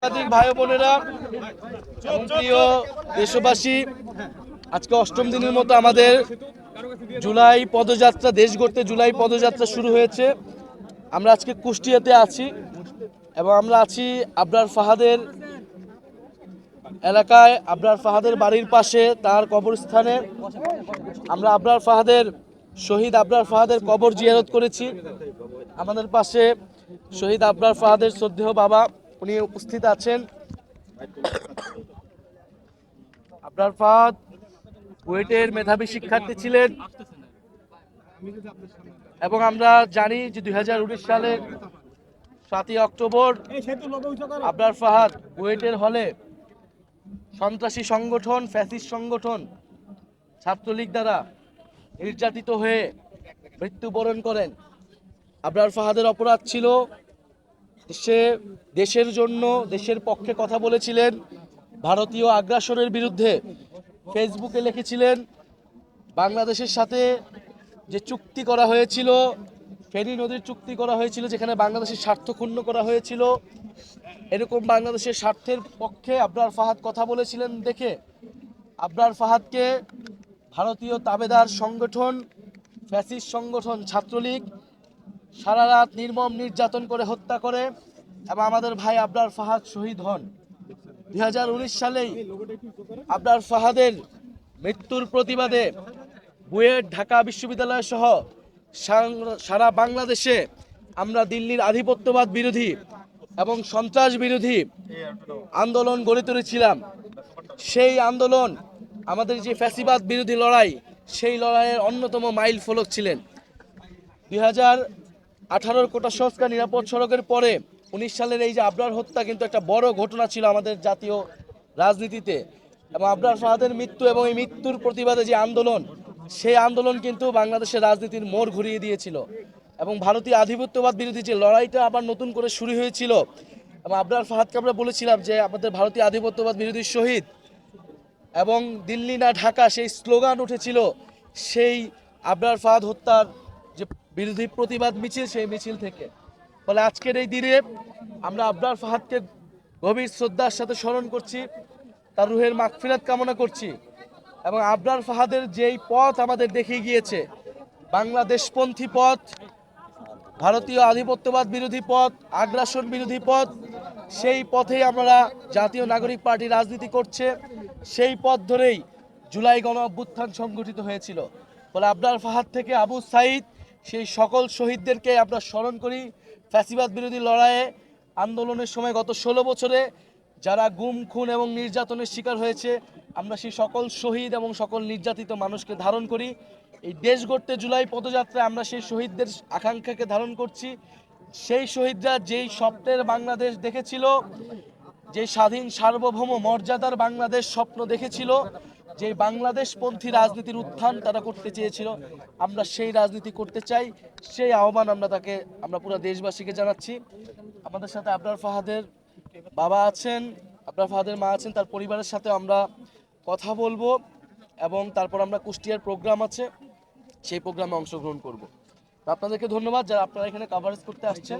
সাংবাদিক ভাই বোনেরা, প্রিয় দেশবাসী, আজকে অষ্টম দিনের মতো আমাদের জুলাই পদযাত্রা, দেশ গড়তে জুলাই পদযাত্রা শুরু হয়েছে। আমরা আজকে কুষ্টিয়াতে আছি এবং আমরা আছি আবরার ফাহাদের এলাকায়, আবরার ফাহাদের বাড়ির পাশে তার কবরস্থানে। আমরা আবরার ফাহাদের শহীদ আবরার ফাহাদের কবর জিয়ারত করেছি। আমাদের পাশে শহীদ আবরার ফাহাদের শ্রদ্ধেয় বাবা, উনি উপস্থিত আছেন। আবরার ফাহাদ কুয়েটের মেধাবী শিক্ষার্থী ছিলেন এবং আমরা জানি যে 2019 সালের 7ই অক্টোবর আবরার ফাহাদ কুয়েটের হলে সন্ত্রাসী সংগঠন, ফ্যাসিস্ট সংগঠন ছাত্রলীগ দ্বারা নির্যাতিত হয়ে মৃত্যুবরণ করেন। আবরার ফাহাদের অপরাধ ছিল সে দেশের জন্য, দেশের পক্ষে কথা বলেছিলেন, ভারতীয় আগ্রাসনের বিরুদ্ধে ফেসবুকে লিখেছিলেন। বাংলাদেশের সাথে যে চুক্তি করা হয়েছিল, ফেনী নদীর চুক্তি করা হয়েছিল, যেখানে বাংলাদেশের স্বার্থ ক্ষুণ্ণ করা হয়েছিল, এরকম বাংলাদেশের স্বার্থের পক্ষে আবরার ফাহাদ কথা বলেছিলেন দেখে আবরার ফাহাদকে ভারতীয় তাবেদার সংগঠন, ফ্যাসিস্ট সংগঠন ছাত্রলীগ সারা রাত নির্মম নির্যাতন করে হত্যা করে এবং আমাদের ভাই আবরার ফাহাদ শহীদ হন। 2019 সালেই আবরার ফাহাদের মৃত্যুর প্রতিবাদে বুয়েট, ঢাকা বিশ্ববিদ্যালয় সহ সারা বাংলাদেশে আমরা দিল্লির আধিপত্যবাদ বিরোধী এবং সন্ত্রাস বিরোধী আন্দোলন গড়ে তুলেছিলাম। সেই আন্দোলন, আমাদের যে ফ্যাসিবাদ বিরোধী লড়াই, সেই লড়াইয়ের অন্যতম মাইল ফলক ছিলেন। 2018 কোটা সংস্কার, নিরাপদ সড়কের পরে 19 সালের এই যে আবরার হত্যা কিন্তু একটা বড় ঘটনা ছিল আমাদের জাতীয় রাজনীতিতে। এবং আবরার ফাহাদের মৃত্যু এবং এই মৃত্যুর প্রতিবাদে যে আন্দোলন, সেই আন্দোলন কিন্তু বাংলাদেশের রাজনীতির মোড় ঘুরিয়ে দিয়েছিল এবং ভারতীয় আধিপত্যবাদ বিরোধী যে লড়াইটা আবার নতুন করে শুরু হয়েছিল। এবং আবরার ফাহাদকে আমরা বলেছিলাম যে আমাদের ভারতীয় আধিপত্যবাদ বিরোধী শহীদ এবং দিল্লি না ঢাকা, সেই স্লোগান উঠেছিল সেই আবরার ফাহাদ হত্যার যে বিরোধী প্রতিবাদ মিছিল, সেই মিছিল থেকে। ফলে আজকের এই দিনে আমরা আবরার ফাহাদকে গভীর শ্রদ্ধার সাথে স্মরণ করছি, তার রুহের মাগফিরাত কামনা করছি। এবং আবরার ফাহাদের যেই পথ আমাদের দেখিয়ে গিয়েছে, বাংলাদেশপন্থী পথ, ভারতীয় আধিপত্যবাদ বিরোধী পথ, আগ্রাসন বিরোধী পথ, সেই পথেই আমরা জাতীয় নাগরিক পার্টি রাজনীতি করছে। সেই পথ ধরেই জুলাই গণ অভ্যুত্থান সংগঠিত হয়েছিল। ফলে আবরার ফাহাদ থেকে আবু সাইদ, সেই সকল শহীদদেরকে আমরা স্মরণ করি। ফ্যাসিবাদ বিরোধী লড়াইয়ে আন্দোলনের সময় গত 16 বছরে যারা গুম, খুন এবং নির্যাতনের শিকার হয়েছে, আমরা সেই সকল শহীদ এবং সকল নির্যাতিত মানুষকে ধারণ করি। এই দেশ গড়তে জুলাই পদযাত্রায় আমরা সেই শহীদদের আকাঙ্ক্ষাকে ধারণ করছি। সেই শহীদরা যেই স্বপ্নের বাংলাদেশ দেখেছিল, যে স্বাধীন সার্বভৌম মর্যাদার বাংলাদেশ স্বপ্ন দেখেছিল, যে বাংলাদেশপন্থী রাজনীতির উত্থান তারা করতে চেয়েছিল, আমরা সেই রাজনীতি করতে চাই। সেই আহ্বান আমরা পুরো দেশবাসীকে জানাচ্ছি। আমাদের সাথে আবরার ফাহাদের বাবা আছেন, আবরার ফাহাদের মা আছেন, তার পরিবারের সাথে আমরা কথা বলবো এবং তারপর আমরা কুষ্টিয়ার প্রোগ্রাম আছে, সেই প্রোগ্রামে অংশগ্রহণ করব। আপনাদেরকে ধন্যবাদ যারা আপনারা এখানে কভারেজ করতে আসছেন।